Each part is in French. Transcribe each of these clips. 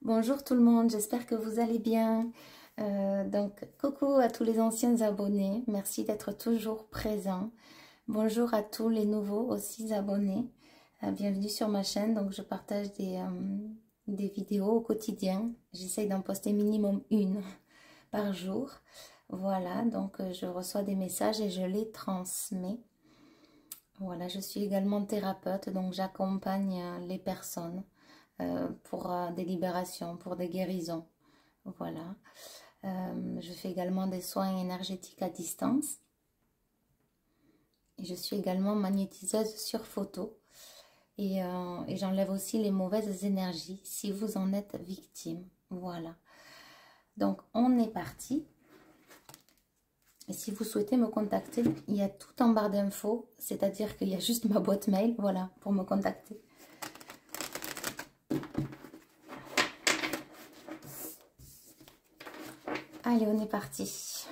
Bonjour tout le monde, j'espère que vous allez bien. Donc, coucou à tous les anciens abonnés, merci d'être toujours présents. Bonjour à tous les nouveaux aussi abonnés. Bienvenue sur ma chaîne. Donc, je partage des vidéos au quotidien. J'essaye d'en poster minimum une par jour. Voilà, donc je reçois des messages et je les transmets. Voilà, je suis également thérapeute, donc j'accompagne les personnes pour des libérations, pour des guérisons. Voilà. Je fais également des soins énergétiques à distance. Et je suis également magnétiseuse sur photo. Et j'enlève aussi les mauvaises énergies si vous en êtes victime. Voilà. Donc, on est parti. Et si vous souhaitez me contacter, il y a tout en barre d'infos. C'est-à-dire qu'il y a juste ma boîte mail, voilà, pour me contacter. Allez, on est parti.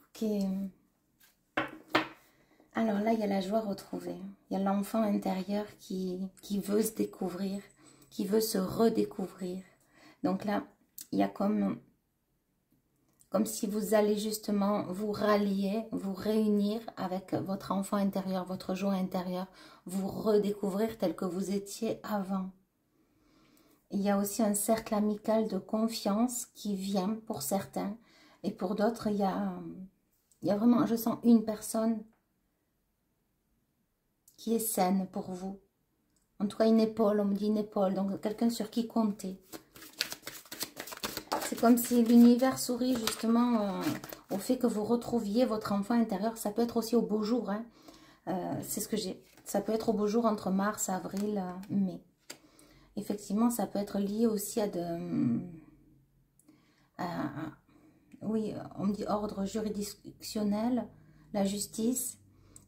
Ok. Alors là, il y a la joie retrouvée. Il y a l'enfant intérieur qui veut se découvrir, qui veut se redécouvrir. Donc là, il y a comme si vous allez justement vous rallier, vous réunir avec votre enfant intérieur, votre joie intérieure, vous redécouvrir tel que vous étiez avant. Il y a aussi un cercle amical de confiance qui vient pour certains. Et pour d'autres, il y a vraiment, je sens une personne qui est saine pour vous. En tout cas, une épaule, on me dit une épaule, donc quelqu'un sur qui compter. C'est comme si l'univers sourit justement au fait que vous retrouviez votre enfant intérieur. Ça peut être aussi au beau jour, hein. C'est ce que j'ai. Ça peut être au beau jour entre mars, avril, mai. Effectivement, ça peut être lié aussi à oui, on me dit ordre juridictionnel, la justice.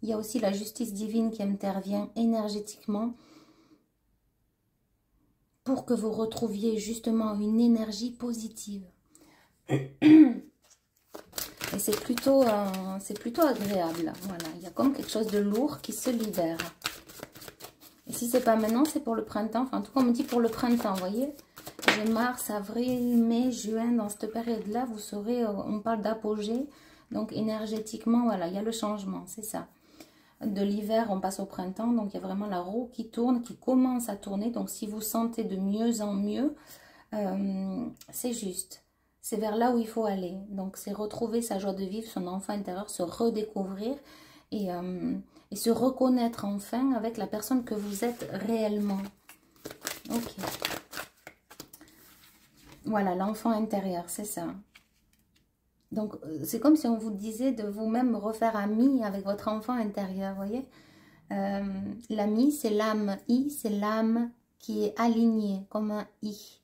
Il y a aussi la justice divine qui intervient énergétiquement pour que vous retrouviez justement une énergie positive. Et c'est plutôt agréable. Voilà, il y a comme quelque chose de lourd qui se libère. Et si c'est pas maintenant, c'est pour le printemps. Enfin, en tout cas, on me dit pour le printemps, vous voyez. J'ai mars, avril, mai, juin, dans cette période-là, vous saurez, on parle d'apogée. Donc, énergétiquement, voilà, il y a le changement, c'est ça. De l'hiver, on passe au printemps. Donc, il y a vraiment la roue qui tourne, qui commence à tourner. Donc, si vous sentez de mieux en mieux, c'est juste. C'est vers là où il faut aller. Donc, c'est retrouver sa joie de vivre, son enfant intérieur, se redécouvrir et se reconnaître enfin avec la personne que vous êtes réellement. Ok. Voilà, l'enfant intérieur, c'est ça. Donc, c'est comme si on vous disait de vous-même refaire ami avec votre enfant intérieur, vous voyez. L'ami, c'est l'âme. I, c'est l'âme qui est alignée, comme un I,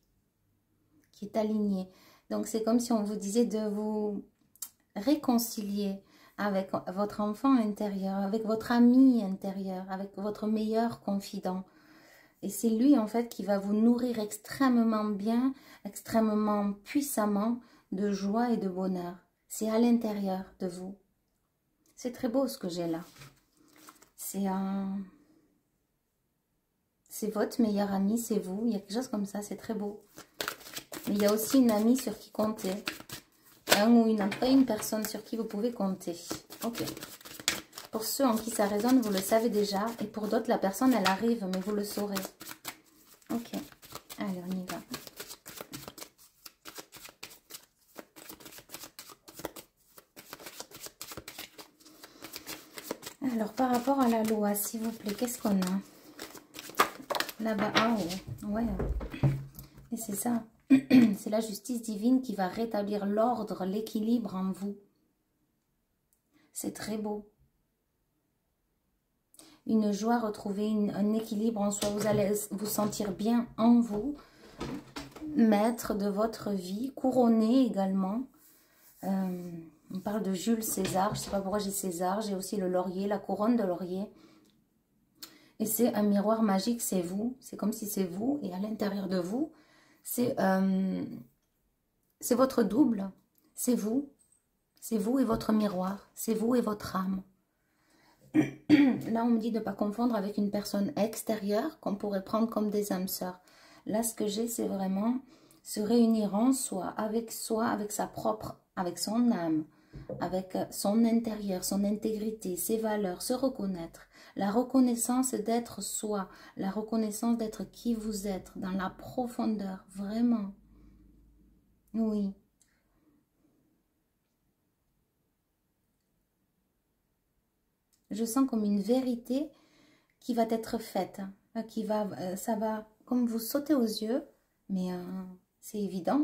qui est aligné. Donc, c'est comme si on vous disait de vous réconcilier avec votre enfant intérieur, avec votre ami intérieur, avec votre meilleur confident. Et c'est lui, en fait, qui va vous nourrir extrêmement bien, extrêmement puissamment de joie et de bonheur. C'est à l'intérieur de vous. C'est très beau ce que j'ai là. C'est votre meilleur ami, c'est vous. Il y a quelque chose comme ça, c'est très beau. Mais il y a aussi une amie sur qui compter. Pas une personne sur qui vous pouvez compter. Ok. Pour ceux en qui ça résonne, vous le savez déjà. Et pour d'autres, la personne, elle arrive, mais vous le saurez. Ok. Allez, on y va. Alors, par rapport à la loi, s'il vous plaît, qu'est-ce qu'on a? Là-bas, ah ouais. Et c'est ça. C'est la justice divine qui va rétablir l'ordre, l'équilibre en vous. C'est très beau. Une joie, retrouver un équilibre en soi. Vous allez vous sentir bien en vous. Maître de votre vie, couronné également. On parle de Jules César. Je ne sais pas pourquoi j'ai César. J'ai aussi le laurier, la couronne de laurier. Et c'est un miroir magique, c'est vous. C'est comme si c'est vous. Et à l'intérieur de vous, c'est votre double. C'est vous. C'est vous et votre miroir. C'est vous et votre âme. Là, on me dit de ne pas confondre avec une personne extérieure qu'on pourrait prendre comme des âmes sœurs. Là, ce que j'ai, c'est vraiment se réunir en soi, avec sa propre, avec son âme, avec son intérieur, son intégrité, ses valeurs, se reconnaître. La reconnaissance d'être soi, la reconnaissance d'être qui vous êtes, dans la profondeur, vraiment. Oui. Je sens comme une vérité qui va être faite, ça va comme vous sauter aux yeux, mais c'est évident,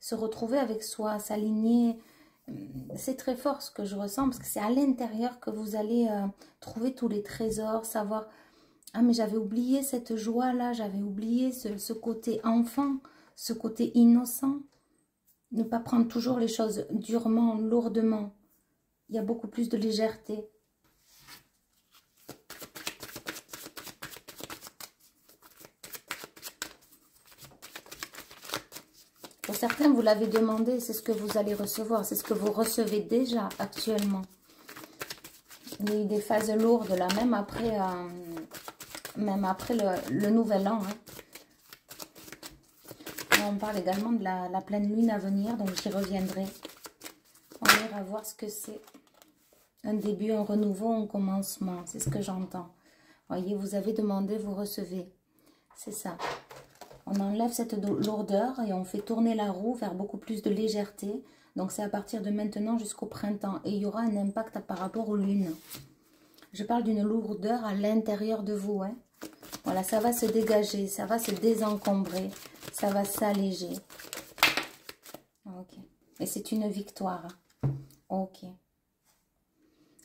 se retrouver avec soi, s'aligner, c'est très fort ce que je ressens, parce que c'est à l'intérieur que vous allez trouver tous les trésors, savoir, ah mais j'avais oublié cette joie-là, j'avais oublié ce côté enfant, ce côté innocent, ne pas prendre toujours les choses durement, lourdement, il y a beaucoup plus de légèreté. Pour certains, vous l'avez demandé, c'est ce que vous allez recevoir, c'est ce que vous recevez déjà actuellement. Il y a eu des phases lourdes là, même après le nouvel an. Hein. Là, on parle également de la pleine lune à venir, donc j'y reviendrai. On ira voir ce que c'est. Un début, un renouveau, un commencement, c'est ce que j'entends. Voyez, vous avez demandé, vous recevez. C'est ça. On enlève cette lourdeur et on fait tourner la roue vers beaucoup plus de légèreté. Donc, c'est à partir de maintenant jusqu'au printemps. Et il y aura un impact par rapport aux lunes. Je parle d'une lourdeur à l'intérieur de vous. Hein. Voilà, ça va se dégager, ça va se désencombrer, ça va s'alléger. Ok. Et c'est une victoire. Ok.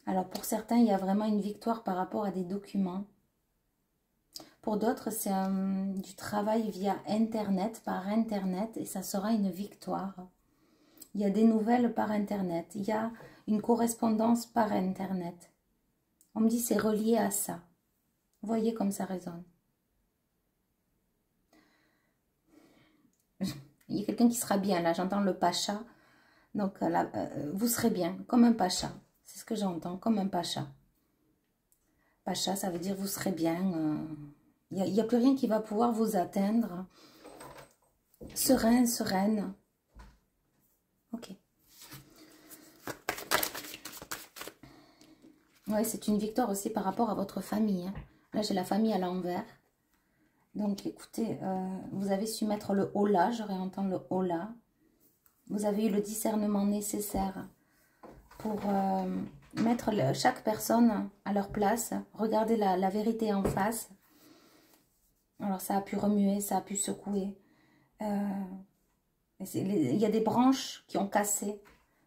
Alors, pour certains, il y a vraiment une victoire par rapport à des documents. Pour d'autres, c'est du travail via Internet, par Internet, et ça sera une victoire. Il y a des nouvelles par Internet, il y a une correspondance par Internet. On me dit c'est relié à ça. Vous voyez comme ça résonne. Il y a quelqu'un qui sera bien, là j'entends le pacha. Donc là, vous serez bien, comme un pacha. C'est ce que j'entends, comme un pacha. Pacha, ça veut dire vous serez bien. Il n'y a plus rien qui va pouvoir vous atteindre. Serein, sereine. Ok. Oui, c'est une victoire aussi par rapport à votre famille. Hein. Là, j'ai la famille à l'envers. Donc, écoutez, vous avez su mettre le haut là. Je réentends le haut là. Vous avez eu le discernement nécessaire pour mettre chaque personne à leur place. Regardez la vérité en face. Alors, ça a pu remuer, ça a pu secouer. Il y a des branches qui ont cassé.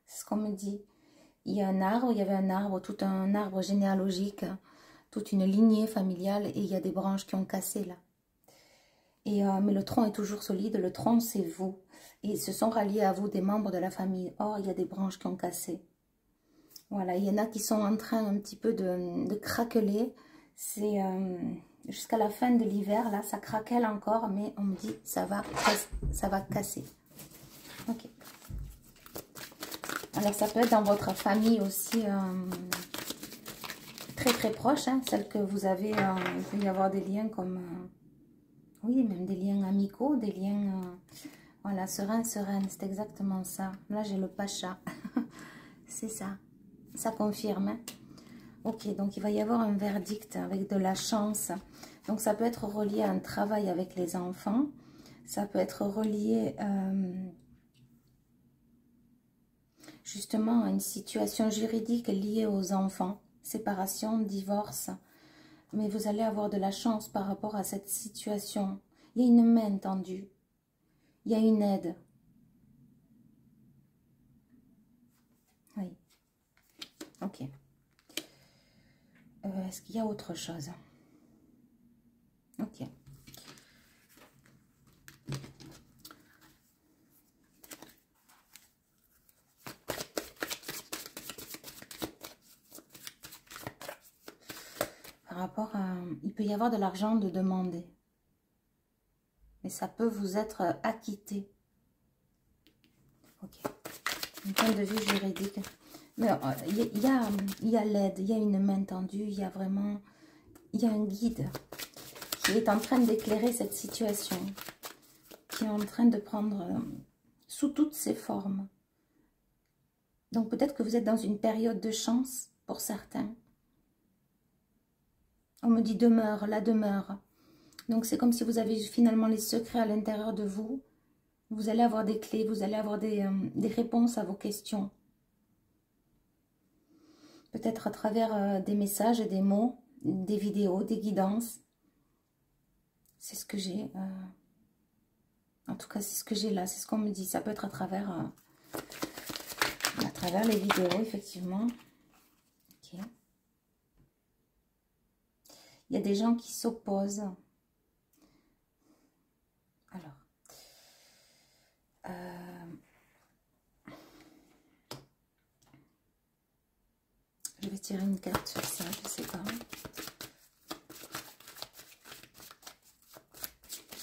C'est ce qu'on me dit. Il y a un arbre, il y avait un arbre, tout un arbre généalogique, toute une lignée familiale, et il y a des branches qui ont cassé là. Mais le tronc est toujours solide, le tronc c'est vous. Et ils se sont ralliés à vous des membres de la famille. Or, il y a des branches qui ont cassé. Voilà, il y en a qui sont en train un petit peu de craqueler. C'est jusqu'à la fin de l'hiver, là, ça craquelle encore, mais on me dit ça va casser. Ok. Alors, ça peut être dans votre famille aussi très très proche, hein, celle que vous avez. Il peut y avoir des liens comme, oui, même des liens amicaux, des liens, voilà, sereine, c'est exactement ça. Là, j'ai le pacha, c'est ça, ça confirme. Hein. Ok, donc il va y avoir un verdict avec de la chance. Donc, ça peut être relié à un travail avec les enfants, ça peut être relié justement à une situation juridique liée aux enfants, séparation, divorce. Mais vous allez avoir de la chance par rapport à cette situation. Il y a une main tendue. Il y a une aide. Oui. Ok. Est-ce qu'il y a autre chose? Ok. Par rapport à... Il peut y avoir de l'argent de demander. Mais ça peut vous être acquitté. Ok. Un point de vue juridique. Mais il y a l'aide, il y a une main tendue, il y a vraiment... Il y a un guide qui est en train d'éclairer cette situation, qui est en train de prendre sous toutes ses formes. Donc peut-être que vous êtes dans une période de chance pour certains. On me dit demeure, la demeure. Donc c'est comme si vous avez finalement les secrets à l'intérieur de vous. Vous allez avoir des clés, vous allez avoir des réponses à vos questions. Peut-être à travers des messages, des mots, des vidéos, des guidances. C'est ce que j'ai. En tout cas, c'est ce que j'ai là. C'est ce qu'on me dit. Ça peut être à travers les vidéos, effectivement. Ok. Il y a des gens qui s'opposent. Alors. Je vais tirer une carte sur ça, je sais pas.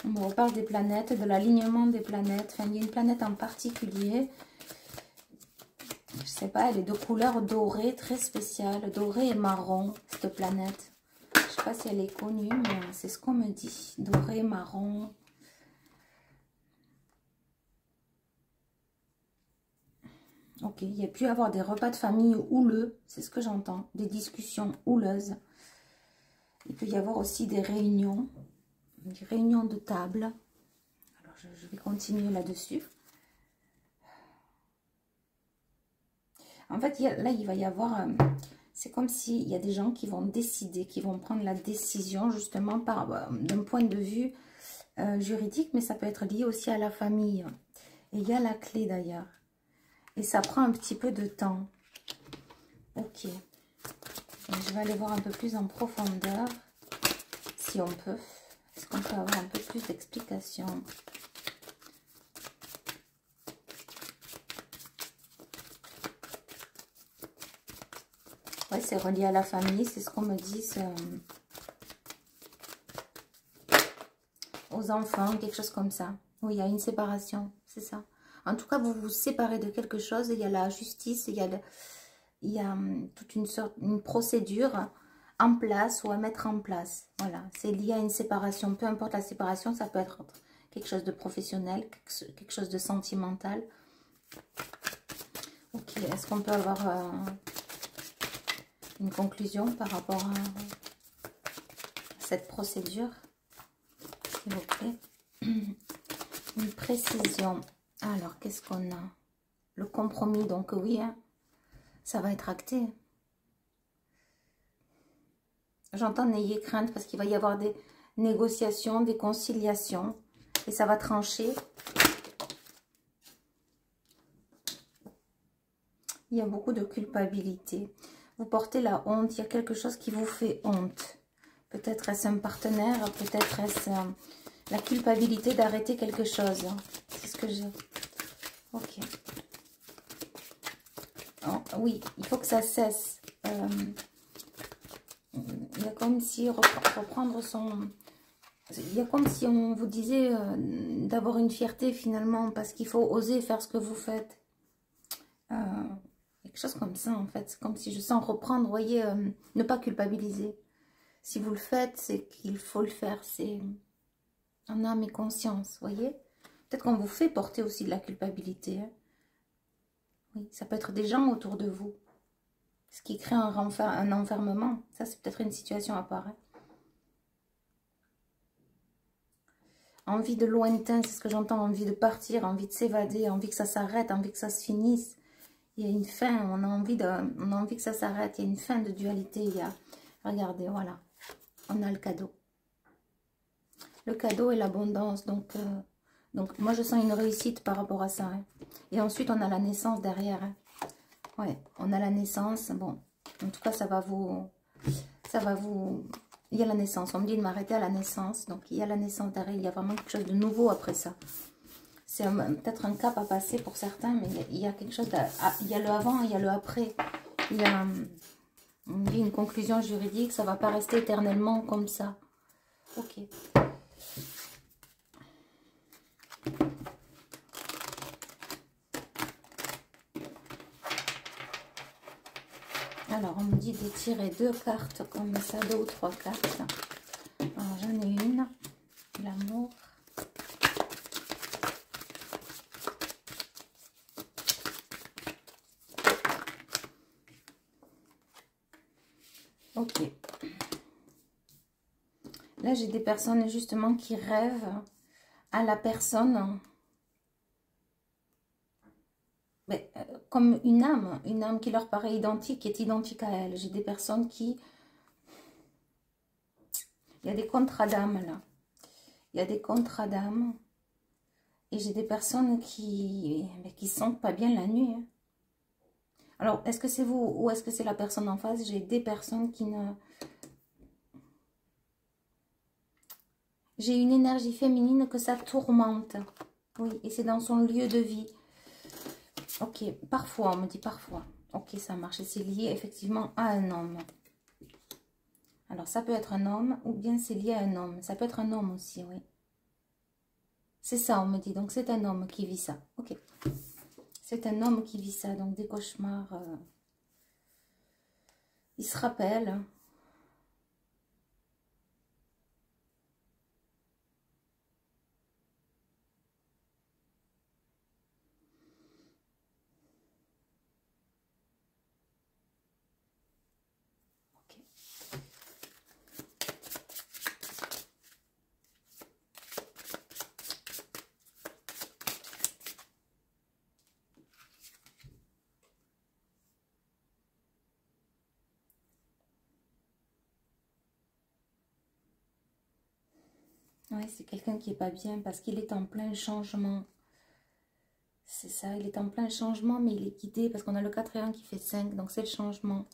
On me reparle des planètes, de l'alignement des planètes. Enfin, il y a une planète en particulier. Je sais pas, elle est de couleur dorée, très spéciale. Dorée et marron, cette planète. Je sais pas si elle est connue, mais c'est ce qu'on me dit. Doré, marron. Ok, il y a pu y avoir des repas de famille houleux, c'est ce que j'entends. Des discussions houleuses. Il peut y avoir aussi des réunions de table. Alors, je vais continuer là-dessus. En fait, là, il va y avoir... c'est comme s'il y a des gens qui vont décider, qui vont prendre la décision, justement, d'un point de vue juridique, mais ça peut être lié aussi à la famille. Et il y a la clé, d'ailleurs. Et ça prend un petit peu de temps. Ok. Donc, je vais aller voir un peu plus en profondeur, si on peut. Est-ce qu'on peut avoir un peu plus d'explications? Ouais, c'est relié à la famille, c'est ce qu'on me dit. Aux enfants, quelque chose comme ça. Oui, il y a une séparation, c'est ça. En tout cas, vous vous séparez de quelque chose, il y a la justice, il y a toute une procédure en place ou à mettre en place. Voilà, c'est lié à une séparation. Peu importe la séparation, ça peut être quelque chose de professionnel, quelque chose de sentimental. Ok, est-ce qu'on peut avoir une conclusion par rapport à cette procédure, s'il vous plaît? Une précision. Alors, qu'est-ce qu'on a? Le compromis, donc oui, hein, ça va être acté. J'entends n'ayez crainte parce qu'il va y avoir des négociations, des conciliations et ça va trancher. Il y a beaucoup de culpabilité. Vous portez la honte, il y a quelque chose qui vous fait honte. Peut-être est-ce un partenaire, peut-être est-ce la culpabilité d'arrêter quelque chose. C'est ce que j'ai. Ok. Oh, oui, il faut que ça cesse. Il y a comme si reprendre son... Il y a comme si on vous disait d'avoir une fierté finalement, parce qu'il faut oser faire ce que vous faites. Quelque chose comme ça en fait. C'est comme si je sens reprendre, vous voyez, ne pas culpabiliser. Si vous le faites, c'est qu'il faut le faire. C'est en âme et conscience, vous voyez. Peut-être qu'on vous fait porter aussi de la culpabilité. Hein. Oui, ça peut être des gens autour de vous. Ce qui crée un enfermement. Ça, c'est peut-être une situation à part. Hein. Envie de lointain, c'est ce que j'entends. Envie de partir, envie de s'évader, envie que ça s'arrête, envie que ça se finisse. Il y a une fin, on a envie que ça s'arrête. Il y a une fin de dualité. Il y a, regardez, voilà. On a le cadeau. Le cadeau et l'abondance. Donc, moi, je sens une réussite par rapport à ça. Hein. Et ensuite, on a la naissance derrière. Hein. Ouais, on a la naissance. Bon, en tout cas, ça va vous... Il y a la naissance. On me dit de m'arrêter à la naissance. Donc, il y a la naissance derrière. Il y a vraiment quelque chose de nouveau après ça. C'est peut-être un cap à passer pour certains, mais il y a quelque chose... Il y a le avant, il y a le après. Il y a... On me dit une conclusion juridique. Ça ne va pas rester éternellement comme ça. Ok. Alors, on me dit de tirer 2 cartes comme ça, 2 ou 3 cartes. Alors, j'en ai une. L'amour. Ok. Là, j'ai des personnes justement qui rêvent à la personne, mais, comme une âme qui leur paraît identique, qui est identique à elle. J'ai des personnes qui... Il y a des contrats d'âme là. Il y a des contrats d'âme. Et j'ai des personnes qui sentent pas bien la nuit. Hein. Alors, est-ce que c'est vous ou est-ce que c'est la personne en face? J'ai des personnes qui ne... J'ai une énergie féminine que ça tourmente. Oui, et c'est dans son lieu de vie. Ok, parfois, on me dit parfois. Ok, ça marche. Et c'est lié effectivement à un homme. Alors, ça peut être un homme ou bien c'est lié à un homme. Ça peut être un homme aussi, oui. C'est ça, on me dit. Donc, c'est un homme qui vit ça. Ok. C'est un homme qui vit ça. Donc, des cauchemars. Il se rappelle. Oui, c'est quelqu'un qui n'est pas bien parce qu'il est en plein changement. C'est ça, il est en plein changement, mais il est guidé parce qu'on a le 4 qui fait 5, donc c'est le changement.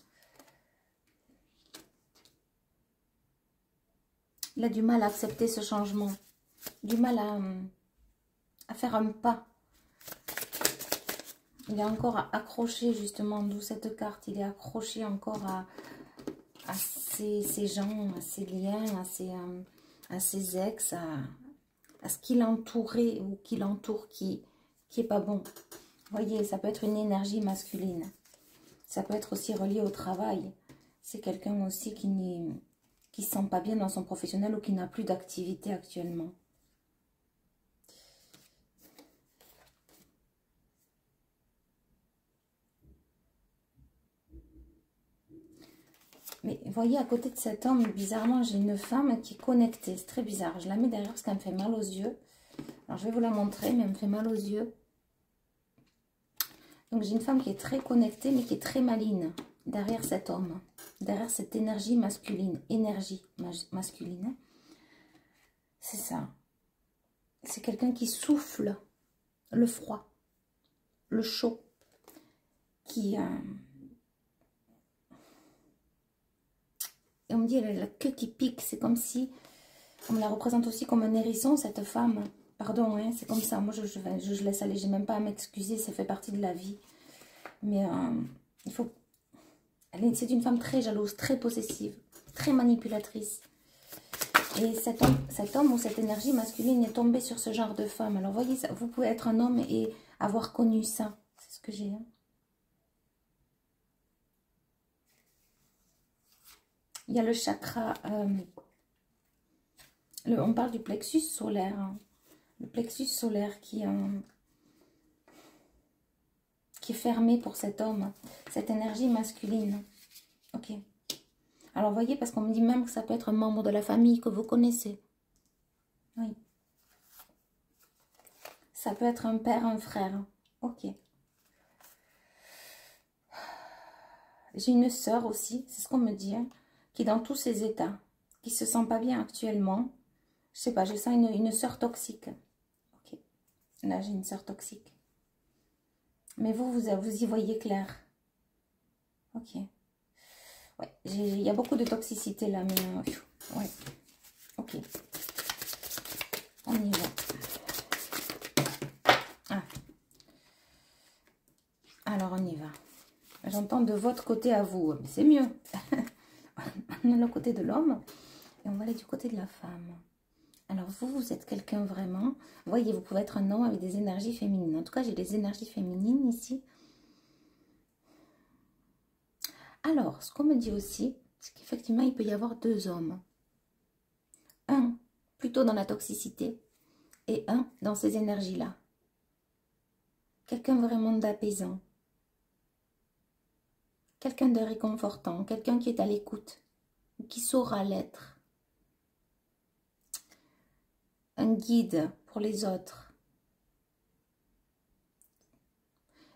Il a du mal à accepter ce changement, du mal à faire un pas. Il est encore accroché justement, d'où cette carte, il est accroché encore à ces gens, à ces liens, à ses ex, à ce qui l'entourait ou qui l'entoure, qui est pas bon. Vous voyez, ça peut être une énergie masculine. Ça peut être aussi relié au travail. C'est quelqu'un aussi qui ne se sent pas bien dans son professionnel ou qui n'a plus d'activité actuellement. Mais vous voyez, à côté de cet homme, bizarrement, j'ai une femme qui est connectée. C'est très bizarre. Je la mets derrière parce qu'elle me fait mal aux yeux. Alors, je vais vous la montrer, mais elle me fait mal aux yeux. Donc, j'ai une femme qui est très connectée, mais qui est très maligne derrière cet homme. Derrière cette énergie masculine. Énergie masculine. C'est ça. C'est quelqu'un qui souffle le froid, le chaud, qui... Et on me dit, elle a la queue qui pique. C'est comme si... On me la représente aussi comme un hérisson, cette femme. Pardon, hein, c'est comme ça. Moi, je laisse aller. J'ai même pas à m'excuser. Ça fait partie de la vie. Mais il faut... C'est une femme très jalouse, très possessive, très manipulatrice. Et cet homme ou cette énergie masculine est tombée sur ce genre de femme. Alors, voyez, ça, vous pouvez être un homme et avoir connu ça. C'est ce que j'ai. Hein. Il y a le chakra... on parle du plexus solaire. Hein. Le plexus solaire qui est fermé pour cet homme. Cette énergie masculine. Ok. Alors, voyez, parce qu'on me dit même que ça peut être un membre de la famille que vous connaissez. Oui. Ça peut être un père, un frère. Ok. J'ai une sœur aussi, c'est ce qu'on me dit, hein, qui est dans tous ses états, qui se sent pas bien actuellement. Je sais pas, je sens une sœur toxique. Ok. Là, j'ai une sœur toxique. Mais vous y voyez clair. Ok. Ouais, il y a beaucoup de toxicité là, mais... ouais. Ok. On y va. Ah. Alors, on y va. J'entends de votre côté à vous. C'est mieux. On est le côté de l'homme. Et on va aller du côté de la femme. Alors, vous êtes quelqu'un vraiment... Voyez, vous pouvez être un homme avec des énergies féminines. En tout cas, j'ai des énergies féminines ici. Alors, ce qu'on me dit aussi, c'est qu'effectivement, il peut y avoir deux hommes. Un plutôt dans la toxicité et un dans ces énergies-là. Quelqu'un vraiment d'apaisant. Quelqu'un de réconfortant. Quelqu'un qui est à l'écoute. Qui saura l'être. Un guide pour les autres.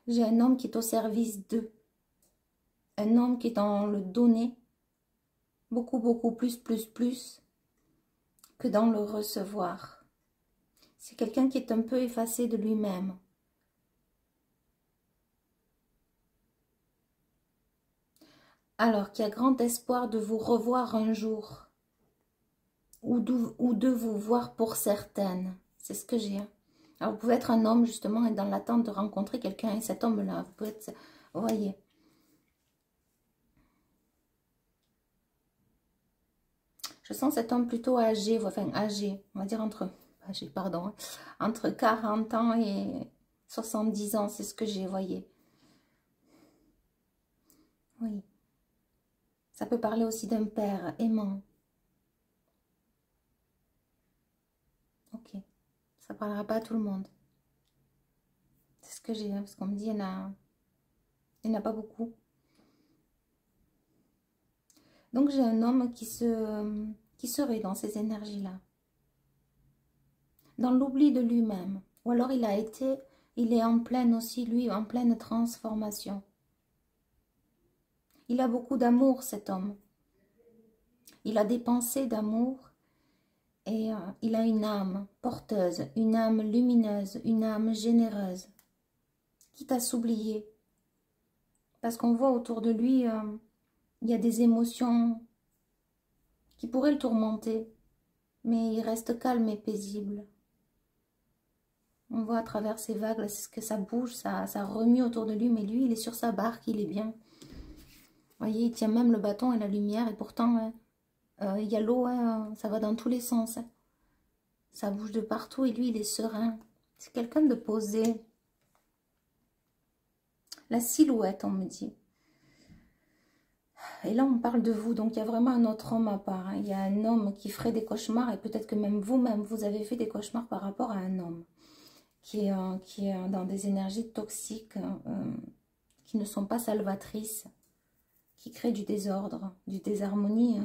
J'ai un homme qui est au service d'eux. Un homme qui est dans le donner. Beaucoup, beaucoup plus que dans le recevoir. C'est quelqu'un qui est un peu effacé de lui-même. Alors, qui a grand espoir de vous revoir un jour. Ou de vous voir pour certaines. C'est ce que j'ai. Alors, vous pouvez être un homme, justement, et dans l'attente de rencontrer quelqu'un. Et cet homme-là, vous pouvez être... Vous voyez. Je sens cet homme plutôt âgé, enfin âgé, on va dire entre 40 ans et 70 ans, c'est ce que j'ai, voyez. Oui. Ça peut parler aussi d'un père aimant. Ok. Ça ne parlera pas à tout le monde. C'est ce que j'ai, parce qu'on me dit, il n'y en a pas beaucoup. Donc j'ai un homme qui serait dans ces énergies-là. Dans l'oubli de lui-même. Ou alors il est en pleine aussi, lui, en pleine transformation. Il a beaucoup d'amour, cet homme. Il a des pensées d'amour et il a une âme porteuse, une âme lumineuse, une âme généreuse. Quitte à s'oublier. Parce qu'on voit autour de lui, il y a des émotions qui pourraient le tourmenter. Mais il reste calme et paisible. On voit à travers ces vagues, c'est ce que ça bouge, ça remue autour de lui. Mais lui, il est sur sa barque, il est bien. Vous voyez, il tient même le bâton et la lumière. Et pourtant, il y a l'eau, ça va dans tous les sens. Ça bouge de partout et lui, il est serein. C'est quelqu'un de posé. La silhouette, on me dit. Et là, on parle de vous. Donc, il y a vraiment un autre homme à part. Hein. Il y a un homme qui ferait des cauchemars. Et peut-être que même vous-même, vous avez fait des cauchemars par rapport à un homme. Qui est dans des énergies toxiques. Qui ne sont pas salvatrices. Qui créent du désordre, du désharmonie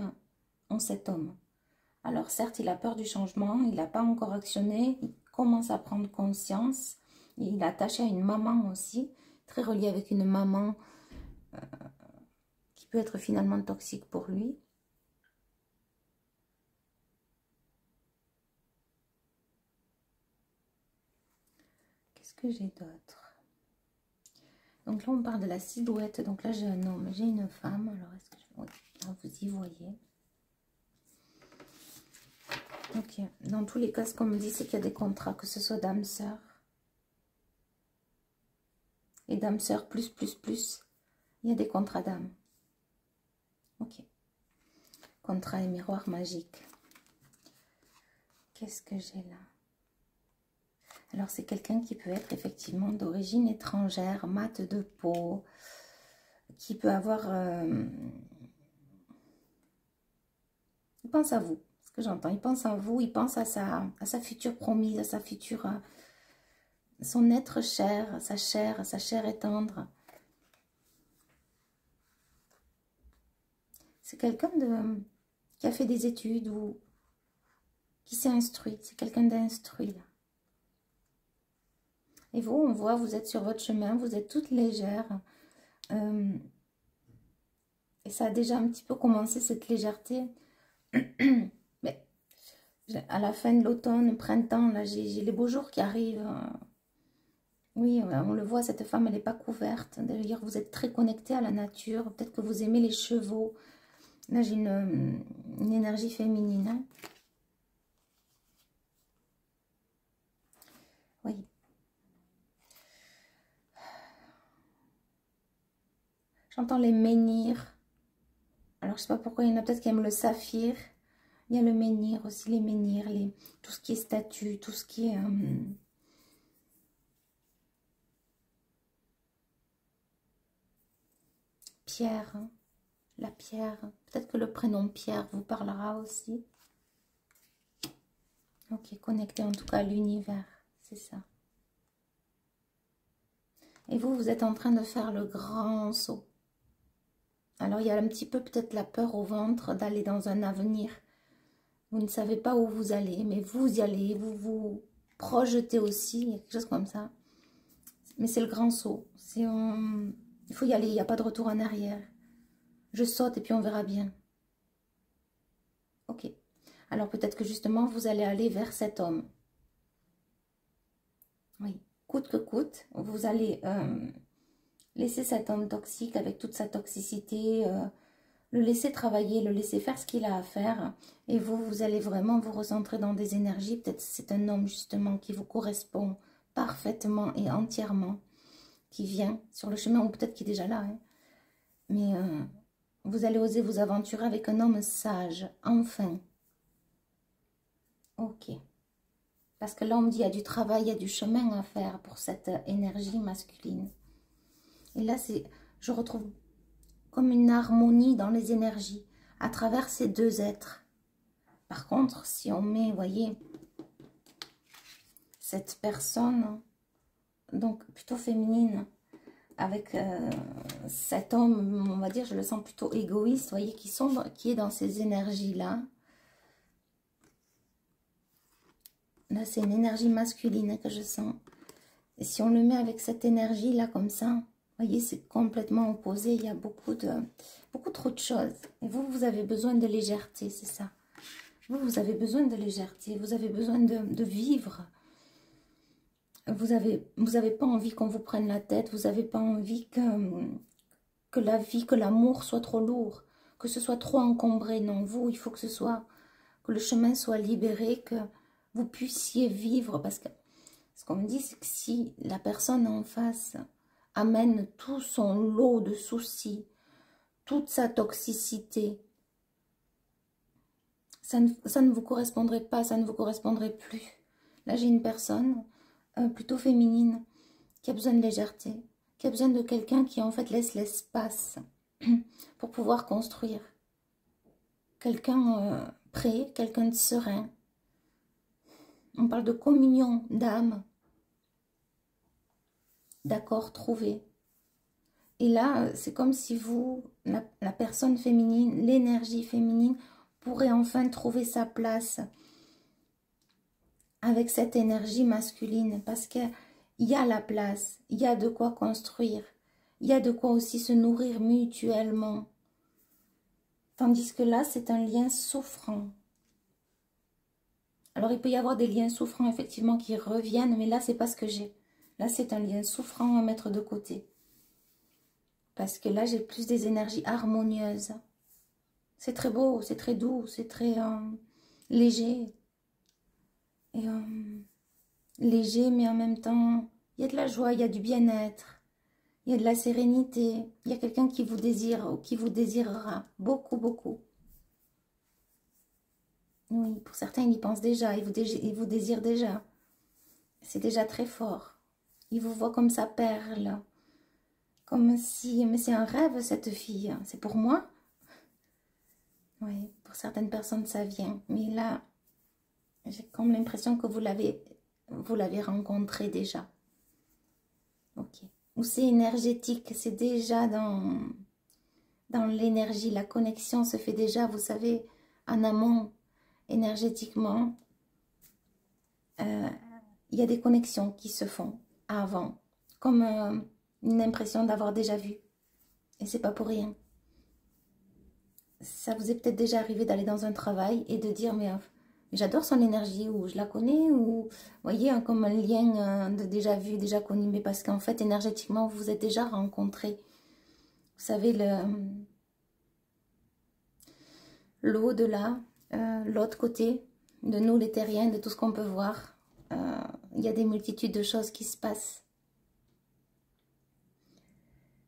en cet homme. Alors certes, il a peur du changement, il n'a pas encore actionné, il commence à prendre conscience. Il est attaché à une maman aussi, très relié avec une maman qui peut être finalement toxique pour lui. Qu'est-ce que j'ai d'autre? Donc là, on parle de la silhouette. Donc là, j'ai un homme, j'ai une femme. Alors, est-ce que oui, là, vous y voyez. Ok. Dans tous les cas, ce qu'on me dit, c'est qu'il y a des contrats, que ce soit d'âme-sœur. Et d'âme-sœur plus. Il y a des contrats d'âme. Ok. Contrat et miroir magique. Qu'est-ce que j'ai là? Alors, c'est quelqu'un qui peut être effectivement d'origine étrangère, mate de peau, qui peut avoir... Il pense à vous, ce que j'entends. Il pense à vous, il pense à sa future promise, à sa future... son être cher, sa chair est tendre. C'est quelqu'un qui a fait des études ou qui s'est instruit. C'est quelqu'un d'instruit, là. Et vous, on voit, vous êtes sur votre chemin, vous êtes toute légère. Et ça a déjà un petit peu commencé, cette légèreté. Mais à la fin de l'automne, printemps, là, j'ai les beaux jours qui arrivent. Oui, on le voit, cette femme, elle n'est pas couverte. D'ailleurs, vous êtes très connecté à la nature. Peut-être que vous aimez les chevaux. Là, j'ai une énergie féminine. Hein. Oui. J'entends les menhirs. Alors, je ne sais pas pourquoi, il y en a peut-être qui aiment le saphir. Il y a le menhir aussi, les menhirs, tout ce qui est statue, tout ce qui est... pierre. Hein. la pierre. Peut-être que le prénom Pierre vous parlera aussi. Ok, connecté en tout cas à l'univers, c'est ça. Et vous, vous êtes en train de faire le grand saut. Alors, il y a un petit peu peut-être la peur au ventre d'aller dans un avenir. Vous ne savez pas où vous allez, mais vous y allez, vous vous projetez aussi, il y a quelque chose comme ça. Mais c'est le grand saut. Il faut y aller, il n'y a pas de retour en arrière. Je saute et puis on verra bien. Ok. Alors peut-être que justement, vous allez aller vers cet homme. Oui. Coûte que coûte, vous allez laisser cet homme toxique avec toute sa toxicité, le laisser travailler, le laisser faire ce qu'il a à faire. Et vous, vous allez vraiment vous recentrer dans des énergies. Peut-être c'est un homme justement qui vous correspond parfaitement et entièrement, qui vient sur le chemin, ou peut-être qui est déjà là. Hein. Mais vous allez oser vous aventurer avec un homme sage, enfin. Ok. Parce que là, on me dit, il y a du travail, il y a du chemin à faire pour cette énergie masculine. Et là, je retrouve comme une harmonie dans les énergies à travers ces deux êtres. Par contre, si on met, vous voyez, cette personne, donc plutôt féminine, avec cet homme, on va dire, je le sens plutôt égoïste, vous voyez, qui est dans ces énergies-là. Là, c'est une énergie masculine que je sens. Et si on le met avec cette énergie-là, comme ça, vous voyez, c'est complètement opposé. Il y a beaucoup trop de choses. Et vous, vous avez besoin de légèreté, c'est ça. Vous avez besoin de légèreté. Vous avez besoin de vivre. Vous avez pas envie qu'on vous prenne la tête. Vous n'avez pas envie que la vie, que l'amour soit trop lourd. Que ce soit trop encombré. Non, vous, il faut que que le chemin soit libéré, que vous puissiez vivre. Parce que ce qu'on me dit, c'est que si la personne en face amène tout son lot de soucis, toute sa toxicité, ça ne vous correspondrait pas, ça ne vous correspondrait plus. Là, j'ai une personne plutôt féminine qui a besoin de légèreté, qui a besoin de quelqu'un qui en fait laisse l'espace pour pouvoir construire. Quelqu'un prêt, quelqu'un de serein. On parle de communion d'âme. D'accord, trouvé. Et là, c'est comme si vous, la personne féminine, l'énergie féminine, pourrait enfin trouver sa place avec cette énergie masculine. Parce qu'il y a la place, il y a de quoi construire, il y a de quoi aussi se nourrir mutuellement. Tandis que là, c'est un lien souffrant. Alors, il peut y avoir des liens souffrants, effectivement, qui reviennent, mais là, c'est pas ce que j'ai. Là, c'est un lien souffrant à mettre de côté. Parce que là, j'ai plus des énergies harmonieuses. C'est très beau, c'est très doux, c'est très léger. Et léger, mais en même temps, il y a de la joie, il y a du bien-être. Il y a de la sérénité. Il y a quelqu'un qui vous désire ou qui vous désirera beaucoup, beaucoup. Oui, pour certains, ils y pensent déjà. Ils vous désirent déjà. C'est déjà très fort. Ils vous voient comme sa perle. Comme si... Mais c'est un rêve, cette fille. C'est pour moi. Oui, pour certaines personnes, ça vient. Mais là, j'ai comme l'impression que vous l'avez rencontré déjà. Ok. Ou c'est énergétique. C'est déjà dans l'énergie. La connexion se fait déjà, vous savez, en amont, énergétiquement. Il y a des connexions qui se font avant. Comme une impression d'avoir déjà vu. Et c'est pas pour rien. Ça vous est peut-être déjà arrivé d'aller dans un travail et de dire, mais j'adore son énergie, ou je la connais, ou vous voyez, hein, comme un lien de déjà vu, déjà connu, mais parce qu'en fait, énergétiquement, vous vous êtes déjà rencontrés. Vous savez, l'au-delà, l'autre côté de nous, les terriens, de tout ce qu'on peut voir. Il y a des multitudes de choses qui se passent.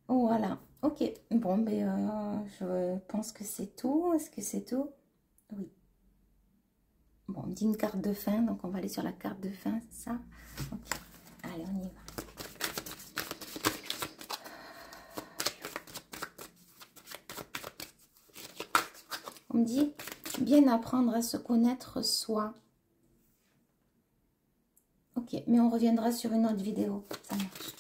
Voilà. Ok, bon, ben, je pense que c'est tout. Est-ce que c'est tout? Oui. Bon, on me dit une carte de fin, donc on va aller sur la carte de fin, c'est ça? Ok, allez, on y va. On me dit bien apprendre à se connaître soi. Ok, mais on reviendra sur une autre vidéo. Ça marche.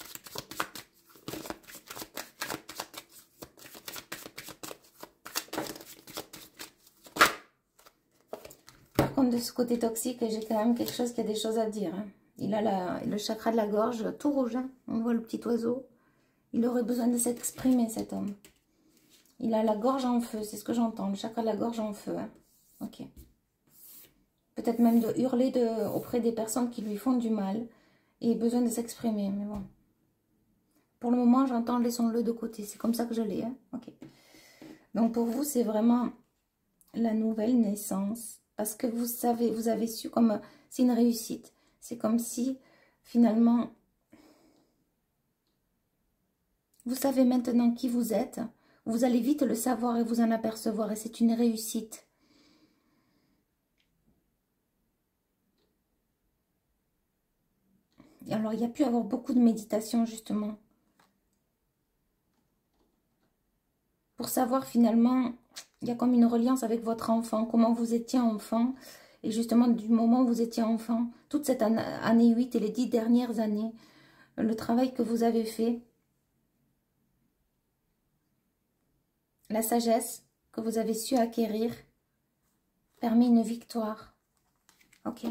Par contre, de ce côté toxique, j'ai quand même quelque chose qui a des choses à dire. Hein. Il a le chakra de la gorge tout rouge. Hein. On voit le petit oiseau. Il aurait besoin de s'exprimer, cet homme. Il a la gorge en feu, c'est ce que j'entends. Le chakra de la gorge en feu. Hein. Ok. Peut-être même de hurler auprès des personnes qui lui font du mal. Et besoin de s'exprimer, mais bon. Pour le moment, j'entends, laissons-le de côté. C'est comme ça que je l'ai. Hein. Ok. Donc pour vous, c'est vraiment la nouvelle naissance. Parce que vous savez, vous avez su comme... C'est une réussite. C'est comme si, finalement... Vous savez maintenant qui vous êtes. Vous allez vite le savoir et vous en apercevoir. Et c'est une réussite. Et alors, il y a pu avoir beaucoup de méditation, justement. Pour savoir, finalement, il y a comme une reliance avec votre enfant. Comment vous étiez enfant. Et justement, du moment où vous étiez enfant, toute cette année 8 et les 10 dernières années, le travail que vous avez fait, la sagesse que vous avez su acquérir, permet une victoire. Ok.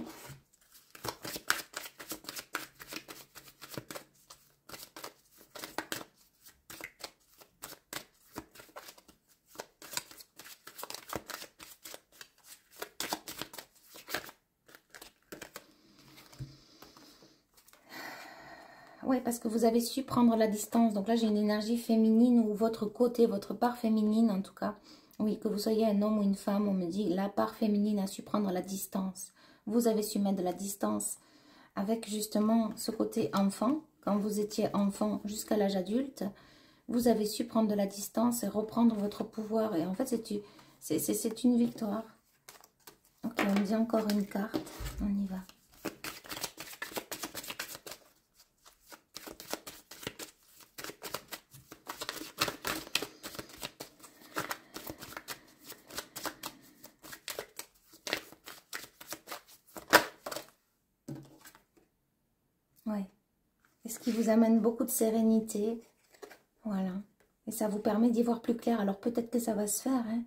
Oui, parce que vous avez su prendre la distance. Donc là, j'ai une énergie féminine ou votre côté, votre part féminine en tout cas. Oui, que vous soyez un homme ou une femme, on me dit la part féminine a su prendre la distance. Vous avez su mettre de la distance avec justement ce côté enfant. Quand vous étiez enfant jusqu'à l'âge adulte, vous avez su prendre de la distance et reprendre votre pouvoir. Et en fait, c'est une victoire. Ok, on me dit encore une carte. On y va. Ouais. Et ce qui vous amène beaucoup de sérénité. Voilà. Et ça vous permet d'y voir plus clair. Alors peut-être que ça va se faire. Hein.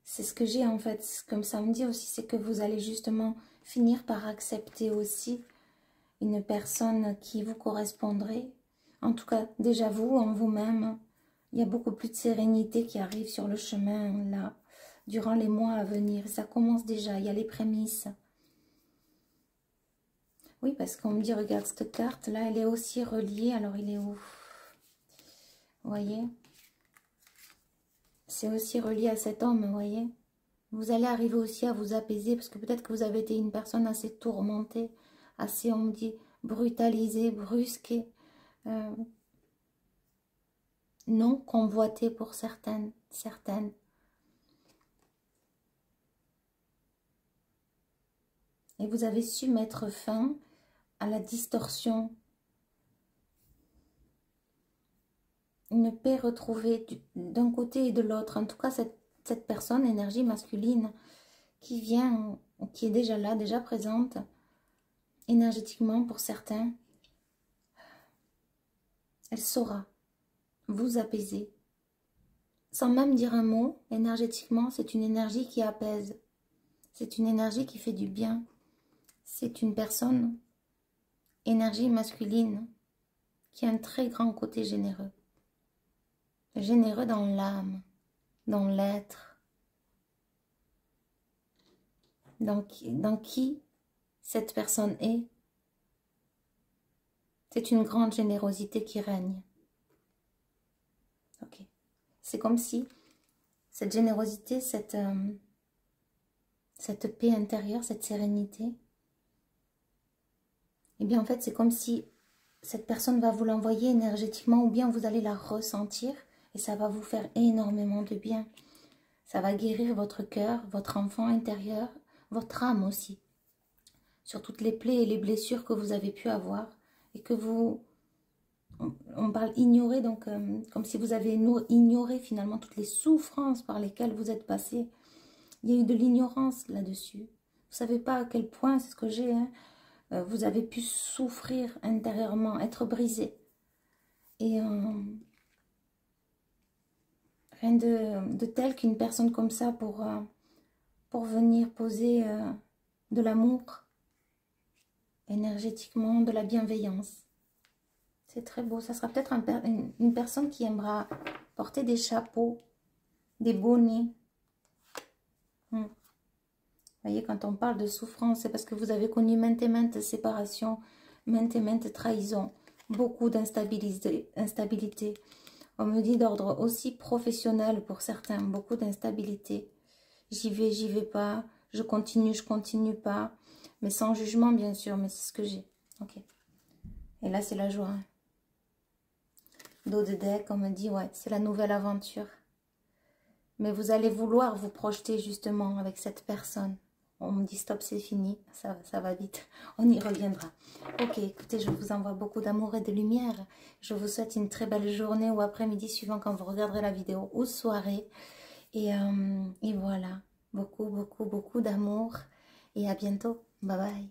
C'est ce que j'ai en fait. Comme ça me dit aussi, c'est que vous allez justement finir par accepter aussi une personne qui vous correspondrait. En tout cas, déjà vous, en vous-même, il y a beaucoup plus de sérénité qui arrive sur le chemin là, durant les mois à venir. Ça commence déjà, il y a les prémices. Oui, parce qu'on me dit, regarde cette carte, là, elle est aussi reliée. Alors, il est où? Vous voyez? C'est aussi relié à cet homme, vous voyez? Vous allez arriver aussi à vous apaiser, parce que peut-être que vous avez été une personne assez tourmentée, assez, on me dit, brutalisée, brusquée, non convoitée pour certaines. Et vous avez su mettre fin à la distorsion, une paix retrouvée d'un côté et de l'autre. En tout cas, cette personne, énergie masculine, qui vient, qui est déjà là, déjà présente, énergétiquement pour certains, elle saura vous apaiser. Sans même dire un mot, énergétiquement, c'est une énergie qui apaise. C'est une énergie qui fait du bien. C'est une personne, énergie masculine, qui a un très grand côté généreux. Généreux dans l'âme, dans l'être, dans qui cette personne est. C'est une grande générosité qui règne. Ok. C'est comme si cette générosité, cette paix intérieure, cette sérénité, eh bien en fait c'est comme si cette personne va vous l'envoyer énergétiquement ou bien vous allez la ressentir et ça va vous faire énormément de bien. Ça va guérir votre cœur, votre enfant intérieur, votre âme aussi. Sur toutes les plaies et les blessures que vous avez pu avoir et que vous... On parle ignorer, donc comme si vous avez ignoré finalement toutes les souffrances par lesquelles vous êtes passé. Il y a eu de l'ignorance là-dessus. Vous ne savez pas à quel point, c'est ce que j'ai, hein, vous avez pu souffrir intérieurement, être brisé. Et rien de tel qu'une personne comme ça pour venir poser de l'amour, énergétiquement, de la bienveillance. C'est très beau. Ça sera peut-être une personne qui aimera porter des chapeaux, des bonnets. Vous voyez, quand on parle de souffrance, c'est parce que vous avez connu maintes et maintes séparations, maintes et maintes trahisons, beaucoup d'instabilité. On me dit d'ordre aussi professionnel pour certains, beaucoup d'instabilité. J'y vais pas, je continue pas, mais sans jugement bien sûr, mais c'est ce que j'ai. Ok. Et là c'est la joie. Dos de deck, on me dit, ouais, c'est la nouvelle aventure. Mais vous allez vouloir vous projeter justement avec cette personne. On me dit stop, c'est fini, ça va vite, on y reviendra. Ok, écoutez, je vous envoie beaucoup d'amour et de lumière. Je vous souhaite une très belle journée ou après-midi suivant quand vous regarderez la vidéo ou soirée. Et voilà, beaucoup d'amour et à bientôt. Bye bye.